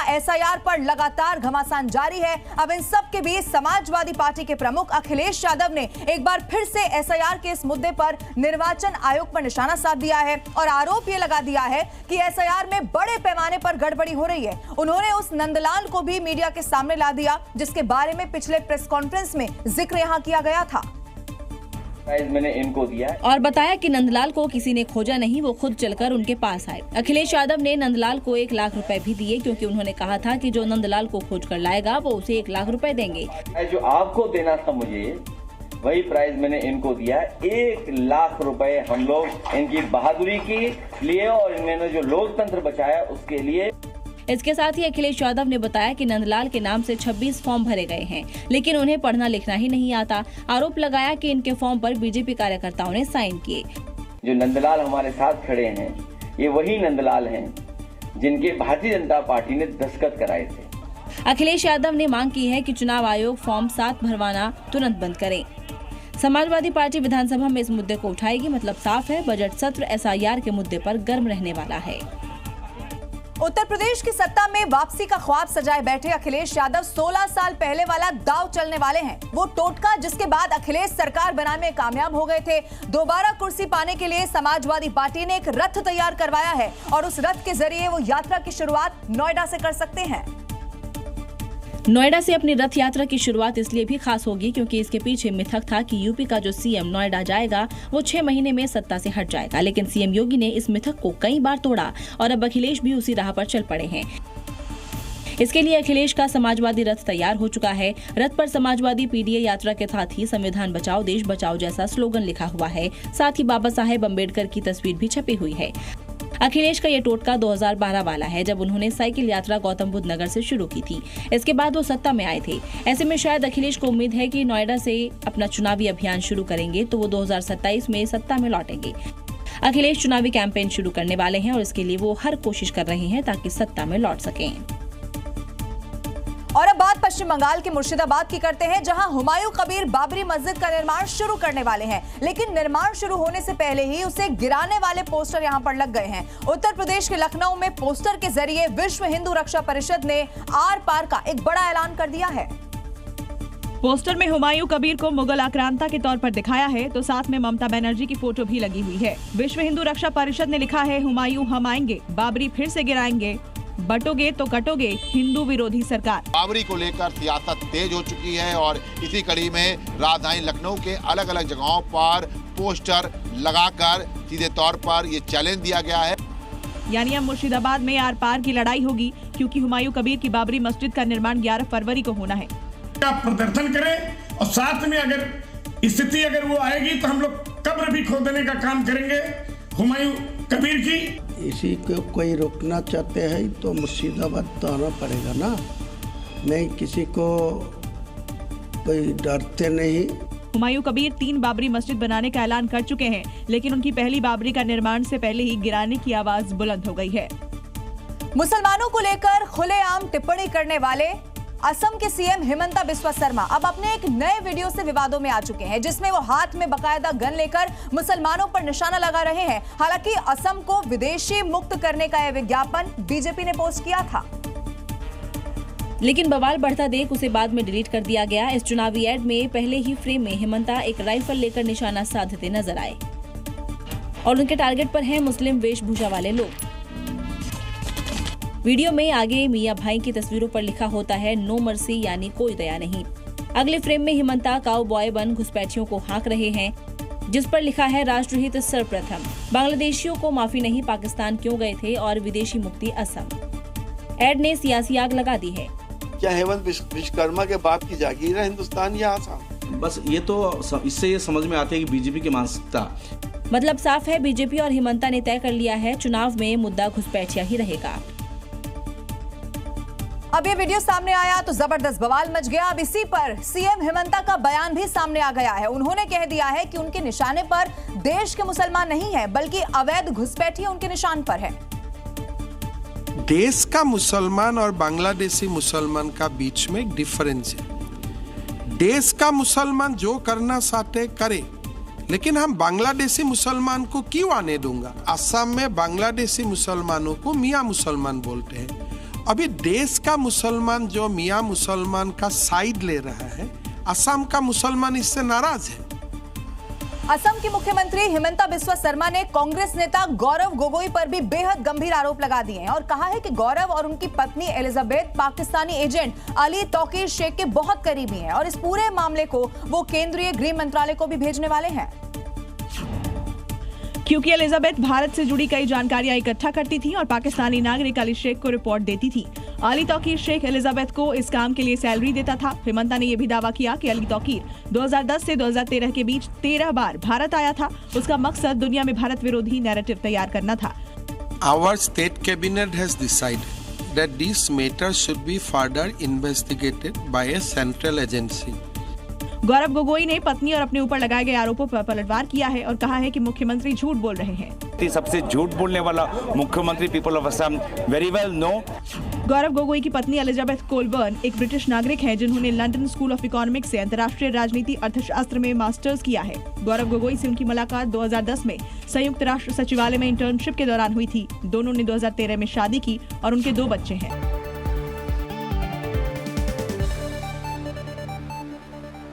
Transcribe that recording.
SIR पर लगातार घमासान जारी है। अब इन सब के बीच समाजवादी पार्टी के प्रमुख अखिलेश यादव ने एक बार फिर से एसआईआर के इस मुद्दे पर निर्वाचन आयोग पर निशाना साध दिया है और आरोप यह लगा दिया है कि एसआईआर में बड़े पैमाने पर गड़बड़ी हो रही है। उन्होंने उस नंदलाल को भी मीडिया के सामने ला दिया जिसके बारे में पिछले प्रेस कॉन्फ्रेंस में जिक्र यहां किया गया था। मैंने इनको दिया और बताया कि नंदलाल को किसी ने खोजा नहीं, वो खुद चलकर उनके पास आए। अखिलेश यादव ने नंदलाल को 1 लाख रुपए भी दिए क्योंकि उन्होंने कहा था कि जो नंदलाल को खोज कर लाएगा वो उसे 1 लाख रुपए देंगे। जो आपको देना था मुझे वही प्राइज मैंने इनको दिया। 1 लाख रुपए हम लोग इनकी बहादुरी के लिए और इन्होंने जो लोकतंत्र बचाया उसके लिए। इसके साथ ही अखिलेश यादव ने बताया कि नंदलाल के नाम से 26 फॉर्म भरे गए हैं लेकिन उन्हें पढ़ना लिखना ही नहीं आता। आरोप लगाया कि इनके फॉर्म पर बीजेपी कार्यकर्ताओं ने साइन किए। जो नंदलाल हमारे साथ खड़े हैं ये वही नंदलाल हैं जिनके भारतीय जनता पार्टी ने दस्तखत कराए थे। अखिलेश यादव ने मांग की है कि चुनाव आयोग फॉर्म 7 भरवाना तुरंत बंद करे। समाजवादी पार्टी विधानसभा में इस मुद्दे को उठाएगी। मतलब साफ है, बजट सत्र एसआईआर के मुद्दे पर गर्म रहने वाला है। उत्तर प्रदेश की सत्ता में वापसी का ख्वाब सजाए बैठे अखिलेश यादव 16 साल पहले वाला दांव चलने वाले हैं। वो टोटका जिसके बाद अखिलेश सरकार बनाने में कामयाब हो गए थे। दोबारा कुर्सी पाने के लिए समाजवादी पार्टी ने एक रथ तैयार करवाया है और उस रथ के जरिए वो यात्रा की शुरुआत नोएडा से कर सकते हैं। नोएडा से अपनी रथ यात्रा की शुरुआत इसलिए भी खास होगी क्योंकि इसके पीछे मिथक था कि यूपी का जो सीएम नोएडा जाएगा वो 6 महीने में सत्ता से हट जाएगा, लेकिन सीएम योगी ने इस मिथक को कई बार तोड़ा और अब अखिलेश भी उसी राह पर चल पड़े हैं। इसके लिए अखिलेश का समाजवादी रथ तैयार हो चुका है। रथ पर समाजवादी पीडीए यात्रा के साथ ही संविधान बचाओ देश बचाओ जैसा स्लोगन लिखा हुआ है। साथ ही बाबा साहेब अम्बेडकर की तस्वीर भी छपी हुई है। अखिलेश का ये टोटका 2012 वाला है जब उन्होंने साइकिल यात्रा गौतम बुद्ध नगर से शुरू की थी। इसके बाद वो सत्ता में आए थे। ऐसे में शायद अखिलेश को उम्मीद है कि नोएडा से अपना चुनावी अभियान शुरू करेंगे तो वो 2027 में सत्ता में लौटेंगे। अखिलेश चुनावी कैंपेन शुरू करने वाले हैं और इसके लिए वो हर कोशिश कर रहे हैं ताकि सत्ता में लौट सकें। और अब बात पश्चिम बंगाल के मुर्शिदाबाद की करते हैं जहां हुमायूं कबीर बाबरी मस्जिद का निर्माण शुरू करने वाले हैं, लेकिन निर्माण शुरू होने से पहले ही उसे गिराने वाले पोस्टर यहां पर लग गए हैं। उत्तर प्रदेश के लखनऊ में पोस्टर के जरिए विश्व हिंदू रक्षा परिषद ने आर पार का एक बड़ा ऐलान कर दिया है। पोस्टर में हुमायूं कबीर को मुगल आक्रांता के तौर पर दिखाया है तो साथ में ममता बनर्जी की फोटो भी लगी हुई है। विश्व हिंदू रक्षा परिषद ने लिखा है, हुमायूं हम आएंगे, बाबरी फिर से गिराएंगे, बटोगे तो कटोगे हिंदू विरोधी सरकार। बाबरी को लेकर सियासत तेज हो चुकी है और इसी कड़ी में राजधानी लखनऊ के अलग अलग जगहों पर पोस्टर लगाकर सीधे तौर पर ये चैलेंज दिया गया है। यानी अब मुर्शिदाबाद में आर पार की लड़ाई होगी क्योंकि हुमायूं कबीर की बाबरी मस्जिद का निर्माण 11 फरवरी को होना है। प्रदर्शन करें और साथ में अगर स्थिति अगर वो आएगी तो हम लोग कब्र भी खोदने का काम करेंगे हुमायूं कबीर की। इसी को कोई रोकना चाहते हैं तो मुर्शिदाबाद तो आना पड़ेगा ना, नहीं किसी को कोई डरते नहीं। हुमायूं कबीर 3 बाबरी मस्जिद बनाने का ऐलान कर चुके हैं लेकिन उनकी पहली बाबरी का निर्माण से पहले ही गिराने की आवाज बुलंद हो गई है। मुसलमानों को लेकर खुलेआम टिप्पणी करने वाले असम के सीएम हिमंता बिस्वा शर्मा अब अपने एक नए वीडियो से विवादों में आ चुके हैं जिसमें वो हाथ में बकायदा गन लेकर मुसलमानों पर निशाना लगा रहे हैं। हालांकि असम को विदेशी मुक्त करने का यह विज्ञापन बीजेपी ने पोस्ट किया था, लेकिन बवाल बढ़ता देख उसे बाद में डिलीट कर दिया गया। इस चुनावी एड में पहले ही फ्रेम में हिमंता एक राइफल लेकर निशाना साधते नजर आए और उनके टारगेट पर हैं मुस्लिम वेशभूषा वाले लोग। वीडियो में आगे मियां भाई की तस्वीरों पर लिखा होता है नो मर्सी यानी कोई दया नहीं। अगले फ्रेम में हिमंता काउबॉय बन घुसपैठियों को हाँक रहे हैं जिस पर लिखा है राष्ट्रहित सर्वप्रथम, बांग्लादेशियों को माफी नहीं, पाकिस्तान क्यों गए थे और विदेशी मुक्ति असम। एड ने सियासी आग लगा दी है। क्या हेमंत विश्वकर्मा के बाप की जागीर है हिंदुस्तान या आसाम? बस ये तो इससे ये समझ में आती है कि बीजेपी की मानसिकता। मतलब साफ है, बीजेपी और हिमंता ने तय कर लिया है चुनाव में मुद्दा घुसपैठिया ही रहेगा। अब ये वीडियो सामने आया तो जबरदस्त बवाल मच गया। अब इसी पर सीएम हिमंता का बयान भी सामने आ गया है। उन्होंने कह दिया है कि उनके निशाने पर देश के मुसलमान नहीं है बल्कि अवैध घुसपैठिए उनके निशान पर है। देश का मुसलमान और बांग्लादेशी मुसलमान का बीच में एक डिफरेंस है। देश का मुसलमान जो करना चाहते करे, लेकिन हम बांग्लादेशी मुसलमान को क्यों आने दूंगा? असम में बांग्लादेशी मुसलमानों को मियां मुसलमान बोलते हैं अभी देश का मुसलमान जो मियाँ मुसलमान का साइड ले रहा है, असम का मुसलमान इससे नाराज है। असम की मुख्यमंत्री हिमंता बिस्वा शर्मा ने कांग्रेस नेता गौरव गोगोई पर भी बेहद गंभीर आरोप लगा दिए हैं और कहा है कि गौरव और उनकी पत्नी एलिजाबेथ पाकिस्तानी एजेंट अली तौकीर शेख के बहुत करीबी हैं और इस पूरे मामले को वो केंद्रीय गृह मंत्रालय को भी भेजने वाले हैं। क्योंकि एलिजाबेथ भारत से जुड़ी कई जानकारियां इकट्ठा करती थी और पाकिस्तानी नागरिक अली शेख को रिपोर्ट देती थी। अली तौकीर शेख एलिजाबेथ को इस काम के लिए सैलरी देता था। हिमंता ने यह भी दावा किया कि अली तौकीर 2010 से 2013 के बीच 13 बार भारत आया था। उसका मकसद दुनिया में भारत विरोधी नैरेटिव तैयार करना था। Our state cabinet has decided that this matter should be further investigated by a central agency. Gaurav Gogoi ने पत्नी और अपने ऊपर लगाए गए आरोपों पर पलटवार किया है और कहा है कि मुख्यमंत्री झूठ बोल रहे हैं। सबसे झूठ बोलने वाला मुख्यमंत्री people of Assam very well know. Gaurav Gogoi की पत्नी एलिजाबेथ कोलबर्न एक ब्रिटिश नागरिक हैं जिन्होंने लंदन स्कूल ऑफ इकोनॉमिक्स से अंतर्राष्ट्रीय राजनीति अर्थशास्त्र में मास्टर्स किया है। गौरव गोगोई से उनकी मुलाकात 2010 में संयुक्त राष्ट्र सचिवालय में इंटर्नशिप के दौरान हुई थी। दोनों ने 2013 में शादी की और उनके 2 बच्चे हैं।